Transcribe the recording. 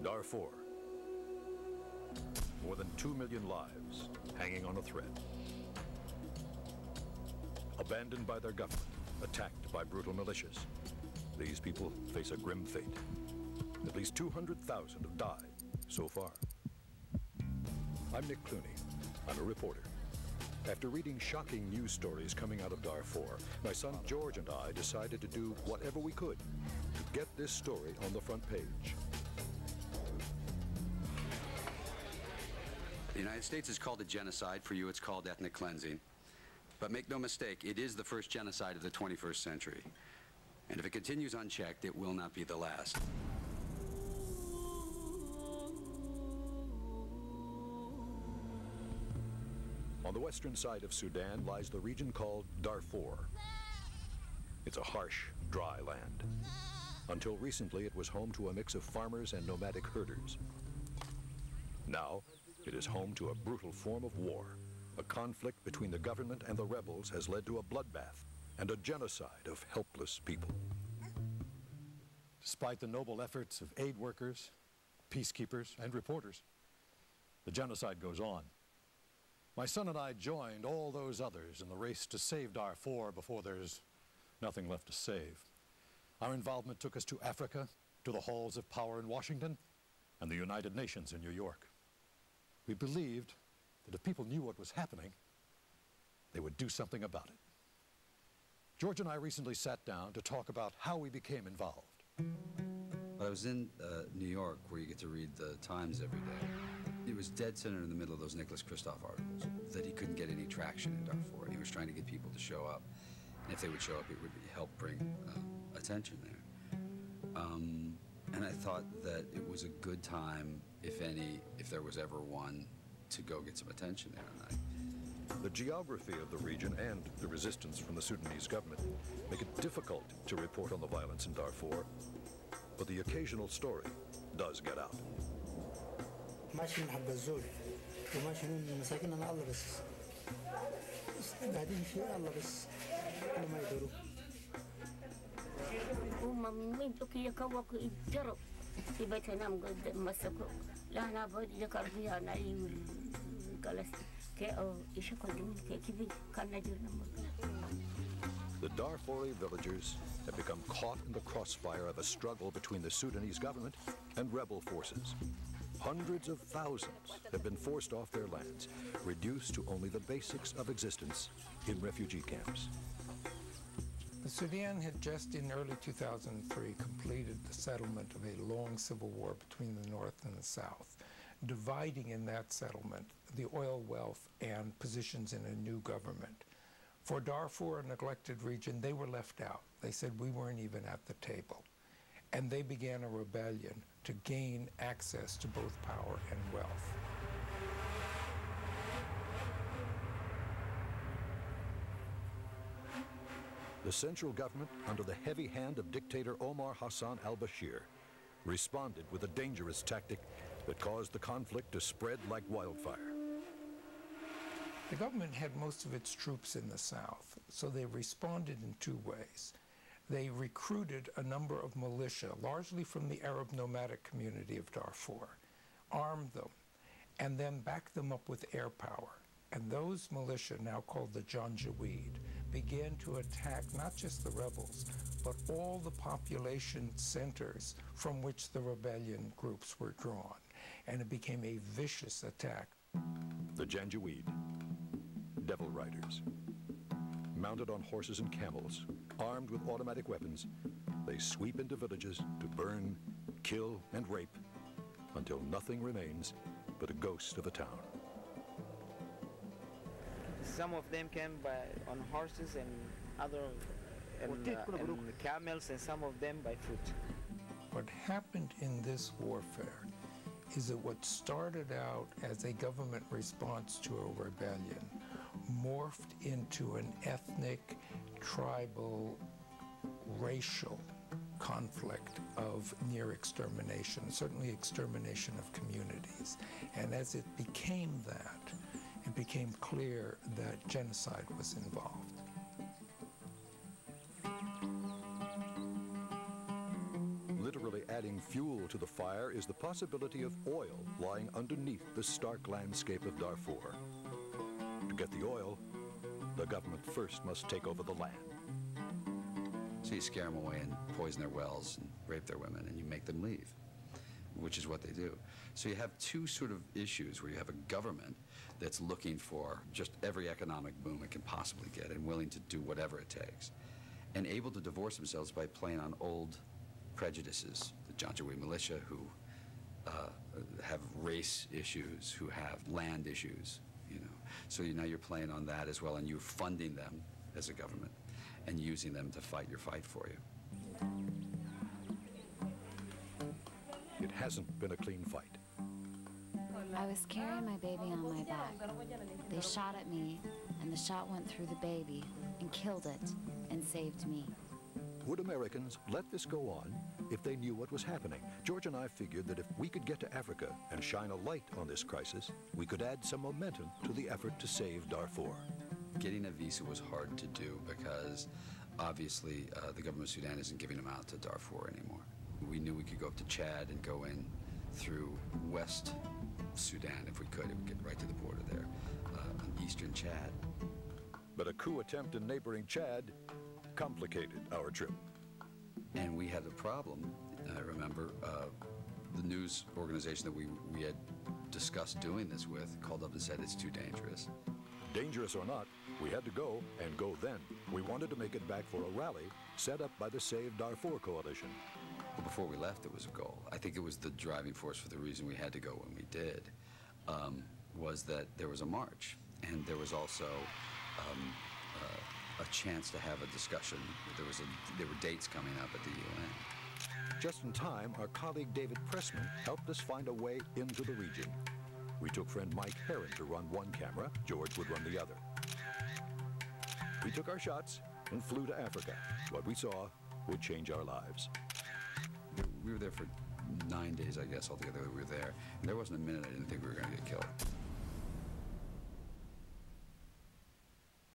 Darfur. More than 2 million lives hanging on a thread. Abandoned by their government, attacked by brutal militias. These people face a grim fate. At least 200,000 have died so far. I'm Nick Clooney. I'm a reporter. After reading shocking news stories coming out of Darfur, my son George and I decided to do whatever we could to get this story on the front page. The United States has called it genocide. For you, it's called ethnic cleansing. But make no mistake, it is the first genocide of the 21st century. And if it continues unchecked, it will not be the last. On the western side of Sudan lies the region called Darfur. It's a harsh, dry land. Until recently, it was home to a mix of farmers and nomadic herders. Now, it is home to a brutal form of war. A conflict between the government and the rebels has led to a bloodbath and a genocide of helpless people. Despite the noble efforts of aid workers, peacekeepers, and reporters, the genocide goes on. My son and I joined all those others in the race to save Darfur before there's nothing left to save. Our involvement took us to Africa, to the halls of power in Washington, and the United Nations in New York. We believed that if people knew what was happening, they would do something about it. George and I recently sat down to talk about how we became involved. I was in New York, where you get to read the Times every day. It was dead center in the middle of those Nicholas Kristof articles that he couldn't get any traction in Darfur. He was trying to get people to show up. And if they would show up, it would help bring attention there. And I thought that it was a good time, if any, if there was ever one, to go get some attention there. The geography of the region and the resistance from the Sudanese government make it difficult to report on the violence in Darfur, but the occasional story does get out. ماشي نحب الزول وماشي مساكين انا الله بس قاعدين فيها الله بس ما يدروا هم من تكيه كوك يجروا في بيتنا مسكوا لا انا بدي ذكر فيها نايم الجلس كأو يشكو دمين كيفي كان نجرنا. The Darfuri villagers have become caught in the crossfire of a struggle between the Sudanese government and rebel forces. Hundreds of thousands have been forced off their lands, reduced to only the basics of existence in refugee camps. The Sudan had just in early 2003 completed the settlement of a long civil war between the North and the South, dividing in that settlement the oil wealth and positions in a new government. For Darfur, a neglected region, they were left out. They said we weren't even at the table. And they began a rebellion to gain access to both power and wealth. The central government, under the heavy hand of dictator Omar Hassan al-Bashir, responded with a dangerous tactic that caused the conflict to spread like wildfire. The government had most of its troops in the south, so they responded in two ways. They recruited a number of militia, largely from the Arab nomadic community of Darfur, armed them, and then backed them up with air power. And those militia, now called the Janjaweed, began to attack not just the rebels, but all the population centers from which the rebellion groups were drawn. And it became a vicious attack. The Janjaweed, devil riders. Mounted on horses and camels, armed with automatic weapons, they sweep into villages to burn, kill, and rape until nothing remains but a ghost of a town. Some of them came on horses and other and camels, and some of them by foot. What happened in this warfare is that what started out as a government response to a rebellion morphed into an ethnic, tribal, racial conflict of near extermination, certainly extermination of communities. And as it became that, it became clear that genocide was involved. Literally merely adding fuel to the fire is the possibility of oil lying underneath the stark landscape of Darfur. To get the oil, the government first must take over the land. So you scare them away and poison their wells and rape their women, and you make them leave, which is what they do. So you have two sort of issues where you have a government that's looking for just every economic boom it can possibly get and willing to do whatever it takes, and able to divorce themselves by playing on old prejudices. The Janjaweed militia, who have race issues, who have land issues, you know. So now you're playing on that as well, and you're funding them as a government and using them to fight your fight for you. It hasn't been a clean fight. I was carrying my baby on my back. They shot at me, and the shot went through the baby and killed it and saved me. Would Americans let this go on if they knew what was happening? George and I figured that if we could get to Africa and shine a light on this crisis, we could add some momentum to the effort to save Darfur. Getting a visa was hard to do because obviously the government of Sudan isn't giving them out to Darfur anymore. We knew we could go up to Chad and go in through West Sudan if we could. It would get right to the border there, eastern Chad. But a coup attempt in neighboring Chad complicated our trip. And we had a problem. I remember the news organization that we had discussed doing this with called up and said it's too dangerous. Dangerous or not, we had to go, and go then. We wanted to make it back for a rally set up by the Save Darfur Coalition. But before we left, it was a goal. I think it was the driving force for the reason we had to go when we did, was that there was a march, and there was also a chance to have a discussion. There were dates coming up at the UN. Just in time, our colleague David Pressman helped us find a way into the region. We took friend Mike Herron to run one camera. George would run the other. We took our shots and flew to Africa. What we saw would change our lives. We were there for 9 days, I guess, altogether we were there. And there wasn't a minute I didn't think we were going to get killed.